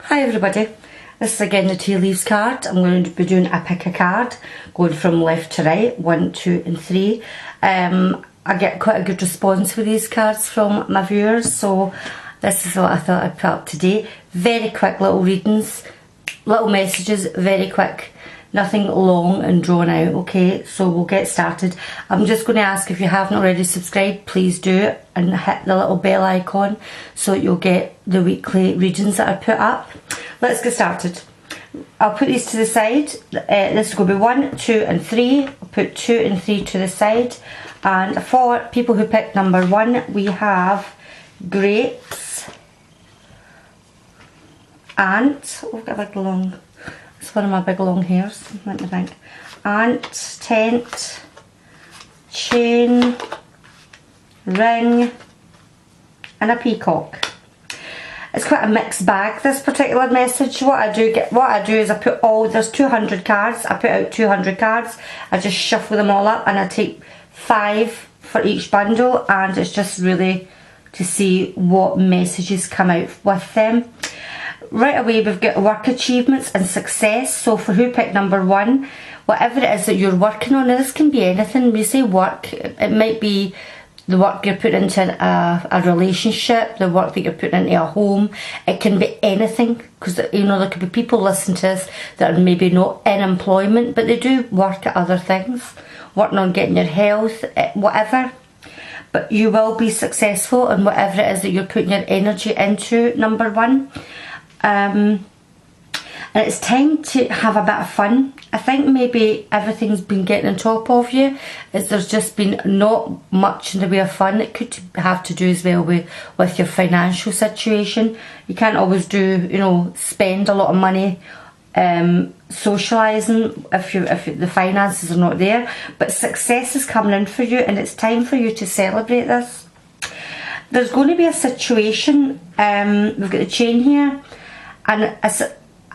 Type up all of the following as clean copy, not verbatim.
Hi everybody, this is again the tea leaves card. I'm going to be doing a pick a card, going from left to right, 1, 2 and 3. I get quite a good response with these cards from my viewers, so this is what I thought I'd put up today. Very quick little readings, little messages, very quick. Nothing long and drawn out, okay? So we'll get started. I'm just going to ask, if you haven't already subscribed, please do, and hit the little bell icon so that you'll get the weekly readings that I put up. Let's get started. I'll put these to the side. This is going to be 1, 2 and 3. I'll put 2 and 3 to the side. And for people who picked number 1, we have grapes, ant, oh, I've got a big long, it's one of my big long hairs, let me think, ant, tent, chain, ring and a peacock. It's quite a mixed bag, this particular message. What I do is I put there's 200 cards, I put out 200 cards, I just shuffle them all up and I take 5 for each bundle, and it's just really to see what messages come out with them. Right away we've got work achievements and success. So for who picked number 1, whatever it is that you're working on, now this can be anything. When you say work, it might be the work you're putting into a relationship, the work that you're putting into a home. It can be anything, because you know there could be people listening to this that are maybe not in employment, but they do work at other things, working on getting your health, whatever. But you will be successful in whatever it is that you're putting your energy into, number 1. And it's time to have a bit of fun. I think maybe everything's been getting on top of you. There's just been not much in the way of fun. It could have to do as well with your financial situation. You can't always spend a lot of money socialising if the finances are not there. But success is coming in for you, and it's time for you to celebrate this. There's going to be a situation, we've got the chain here, and it's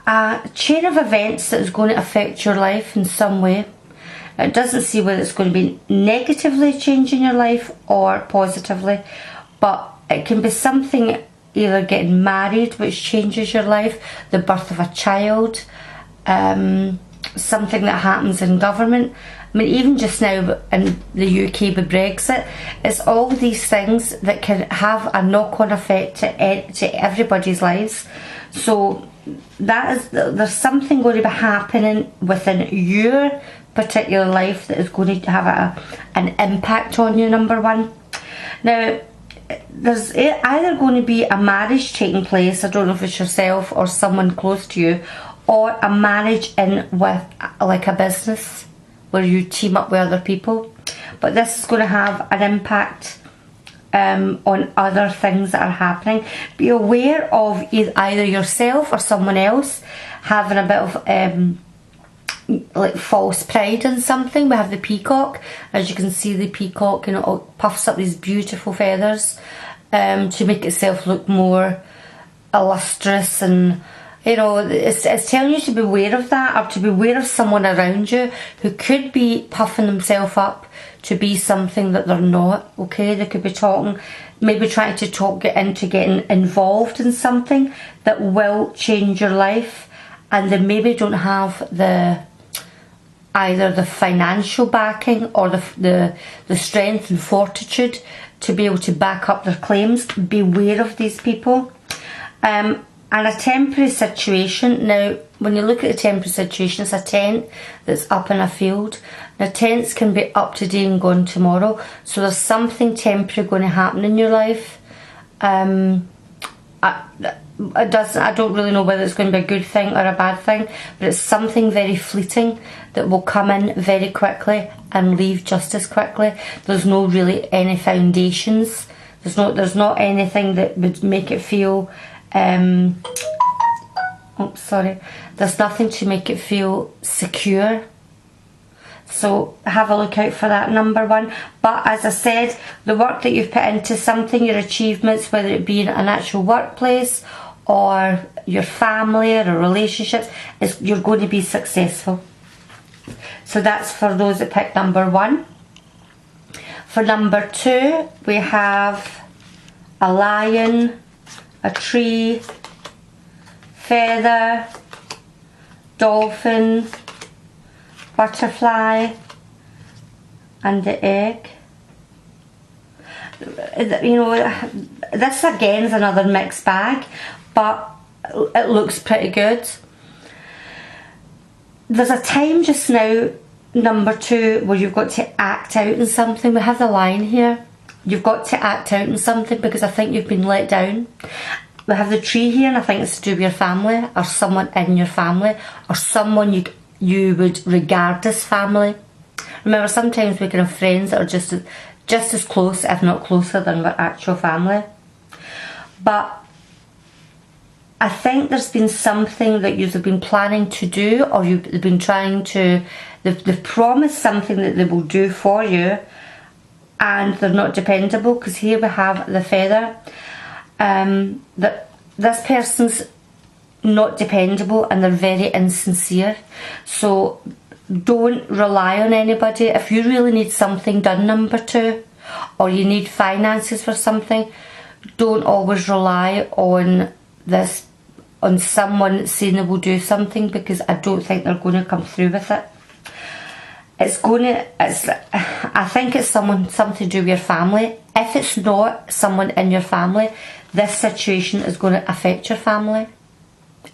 a chain of events that is going to affect your life in some way. It doesn't say whether it's going to be negatively changing your life or positively, but it can be something, either getting married, which changes your life, the birth of a child, something that happens in government. I mean, even just now in the UK with Brexit, it's all these things that can have a knock-on effect to everybody's lives. So there's something going to be happening within your particular life that is going to have an impact on you, number 1. Now, there's either going to be a marriage taking place, I don't know if it's yourself or someone close to you, or a marriage in with like a business where you team up with other people. But this is going to have an impact on other things that are happening. Be aware of either yourself or someone else having a bit of like false pride in something. We have the peacock. As you can see, the peacock, it puffs up these beautiful feathers to make itself look more illustrious, and it's telling you to be aware of that, or to be aware of someone around you who could be puffing themselves up to be something that they're not, okay? They could be maybe trying to talk you into getting involved in something that will change your life, and they maybe don't have either the financial backing or the strength and fortitude to be able to back up their claims. Beware of these people. And a temporary situation. Now, when you look at the temporary situation, it's a tent that's up in a field. Now, tents can be up today and gone tomorrow. So there's something temporary going to happen in your life. I don't really know whether it's going to be a good thing or a bad thing, but it's something very fleeting that will come in very quickly and leave just as quickly. There's no really any foundations. There's not anything that would make it feel there's nothing to make it feel secure. So have a look out for that, number 1. But as I said, the work that you've put into something, your achievements, whether it be in an actual workplace or your family or relationships, you're going to be successful. So that's for those that picked number 1. For number 2, we have a lion, a tree, feather, dolphin, butterfly, and the egg. You know, this again is another mixed bag, but it looks pretty good. There's a time just now, number 2, where you've got to act out in something. We have the line here. You've got to act out in something because I think you've been let down. We have the tree here, and I think it's to do with your family, or someone in your family, or someone you would regard as family. Remember, sometimes we can have friends that are just as close, if not closer, than our actual family. But I think there's been something that you've been planning to do, or you've been trying to, they've promised something that they will do for you, and they're not dependable, because here we have the feather. That this person's not dependable, and they're very insincere. So don't rely on anybody. If you really need something done, number 2, or you need finances for something, don't always rely on someone saying they will do something, because I don't think they're going to come through with it. I think it's something to do with your family. If it's not someone in your family, this situation is going to affect your family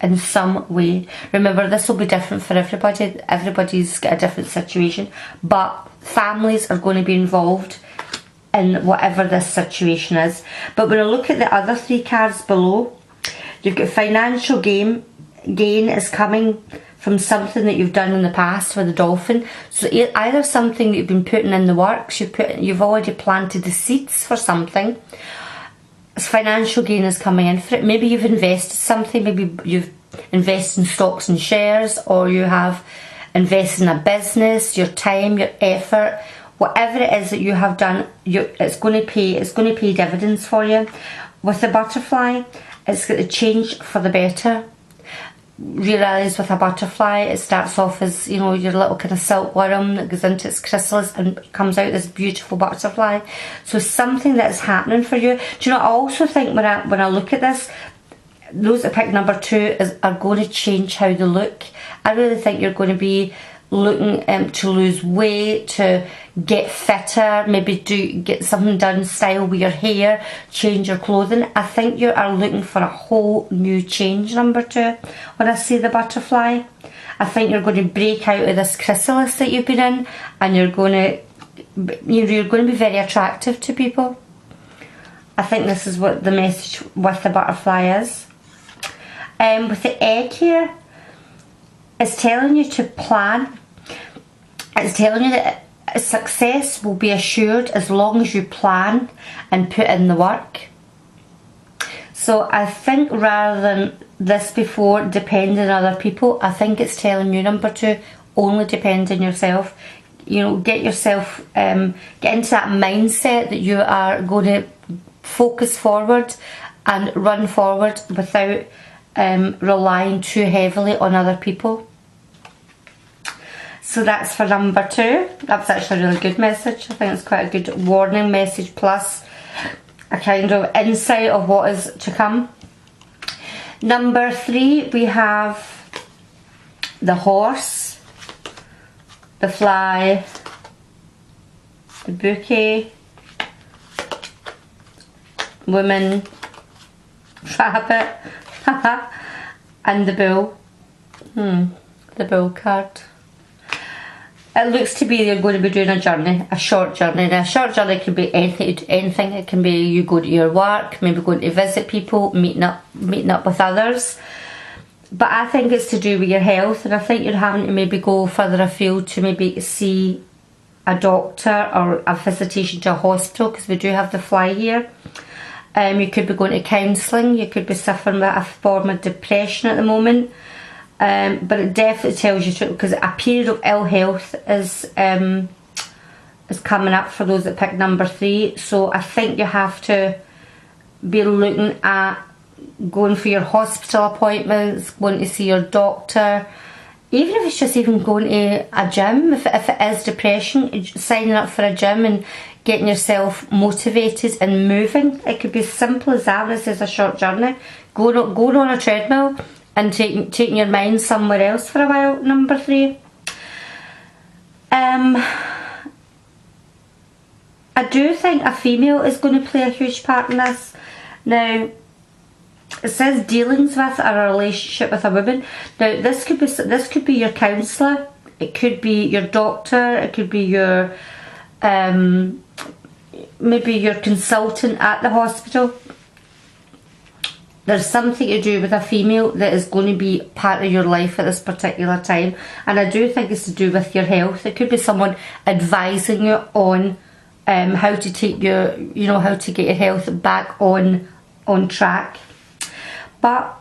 in some way. Remember, this will be different for everybody. Everybody's got a different situation, but families are going to be involved in whatever this situation is. But when I look at the other 3 cards below, you've got financial gain is coming from something that you've done in the past with the dolphin. So either something that you've been putting in the works, you've already planted the seeds for something. Financial gain is coming in for it. Maybe you've invested something, maybe you've invested in stocks and shares, or you have invested in a business, your time, your effort, whatever it is that you have done, it's going to pay dividends for you. With the butterfly, it's going to change for the better. Realise with a butterfly, it starts off as, you know, your little kind of silkworm that goes into its chrysalis and comes out this beautiful butterfly. So something that's happening for you. Do you know, I also think when I look at this, those that pick number 2 are going to change how they look. I really think you're going to be looking to lose weight, to get fitter, maybe get something done, style with your hair, change your clothing. I think you are looking for a whole new change, number 2. When I see the butterfly, I think you're going to break out of this chrysalis that you've been in, and you're going to be very attractive to people. I think this is what the message with the butterfly is. With the egg here, it's telling you to plan. It's telling you that success will be assured as long as you plan and put in the work. So I think rather than this before depending on other people, I think it's telling you, number 2, only depend on yourself. You know, get yourself, get into that mindset that you are going to focus forward and run forward without relying too heavily on other people. So that's for number 2. That's actually a really good message. I think it's quite a good warning message, plus a kind of insight of what is to come. Number 3, we have the horse, the fly, the bouquet, woman, rabbit, and the bull. The bull card. It looks to be you're going to be doing a journey, a short journey. Now, a short journey can be anything. It can be you go to your work, maybe going to visit people, meeting up with others. But I think it's to do with your health, and I think you're having to maybe go further afield to maybe see a doctor or a visitation to a hospital, because we do have the fly here. You could be going to counselling. You could be suffering with a form of depression at the moment. But it definitely tells you, because a period of ill health is coming up for those that pick number 3. So I think you have to be looking at going for your hospital appointments, going to see your doctor, even if it's just even going to a gym. If it is depression, signing up for a gym and getting yourself motivated and moving. It could be as simple as that. This is a short journey. Going on a treadmill and taking your mind somewhere else for a while, number 3. I do think a female is going to play a huge part in this. Now, it says dealings with or a relationship with a woman. Now, this could be your counsellor, it could be your doctor, it could be your maybe your consultant at the hospital. There's something to do with a female that is going to be part of your life at this particular time, and I do think it's to do with your health. It could be someone advising you on how to take your, how to get your health back on track. But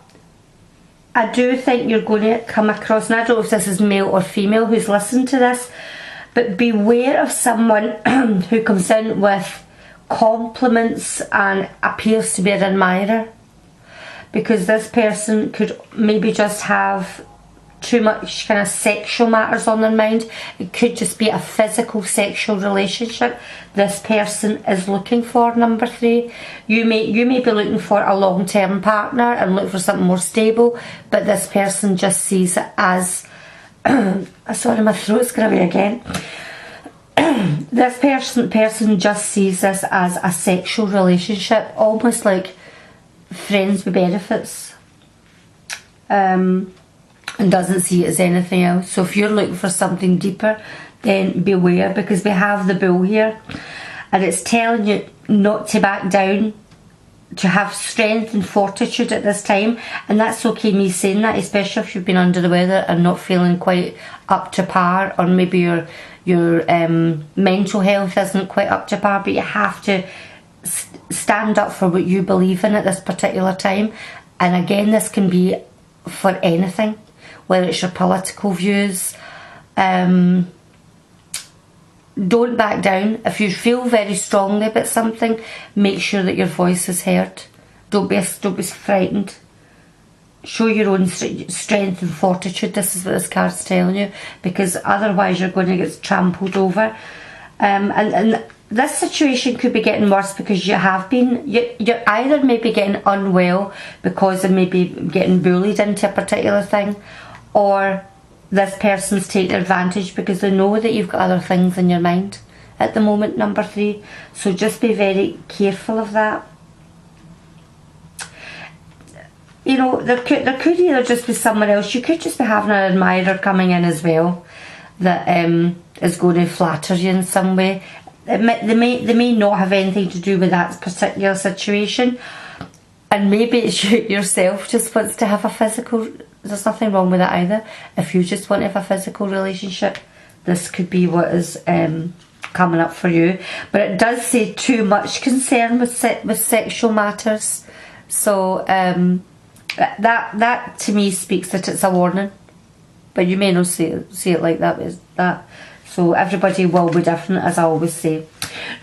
I do think you're going to come across, and I don't know if this is male or female who's listened to this, but beware of someone who comes in with compliments and appears to be an admirer, because this person could maybe just have too much kind of sexual matters on their mind. It could just be a physical sexual relationship this person is looking for, number 3. You may be looking for a long-term partner and look for something more stable, but this person just sees it as sorry, my throat's going away again. This person just sees this as a sexual relationship, almost like friends with benefits, and doesn't see it as anything else. So if you're looking for something deeper, then beware, because we have the Bull here, and it's telling you not to back down, to have strength and fortitude at this time. And that's okay, me saying that, especially if you've been under the weather and not feeling quite up to par, or maybe your mental health isn't quite up to par, but you have to stand up for what you believe in at this particular time. And again, this can be for anything, whether it's your political views. Don't back down. If you feel very strongly about something, make sure that your voice is heard. Don't be frightened. Show your own strength and fortitude. This is what this card's telling you, because otherwise you're going to get trampled over. And this situation could be getting worse because you're either maybe getting unwell because of maybe getting bullied into a particular thing, or this person's taking advantage because they know that you've got other things in your mind at the moment, number 3. So just be very careful of that. There could either just be someone else. You could just be having an admirer coming in as well that is going to flatter you in some way. They may not have anything to do with that particular situation, and maybe it's you yourself just wants to have a physical. There's nothing wrong with that either. If you just want to have a physical relationship, this could be what is coming up for you. But it does say too much concern with sexual matters. So that to me speaks that it's a warning. But you may not see it like that. So everybody will be different, as I always say.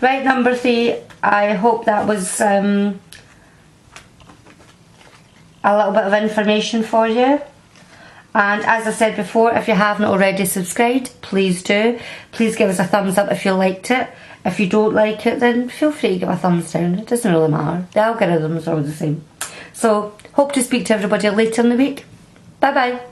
Right, number 3. I hope that was a little bit of information for you. And as I said before, if you haven't already subscribed, please do. Please give us a thumbs up if you liked it. If you don't like it, then feel free to give a thumbs down. It doesn't really matter. The algorithms are all the same. So, hope to speak to everybody later in the week. Bye bye.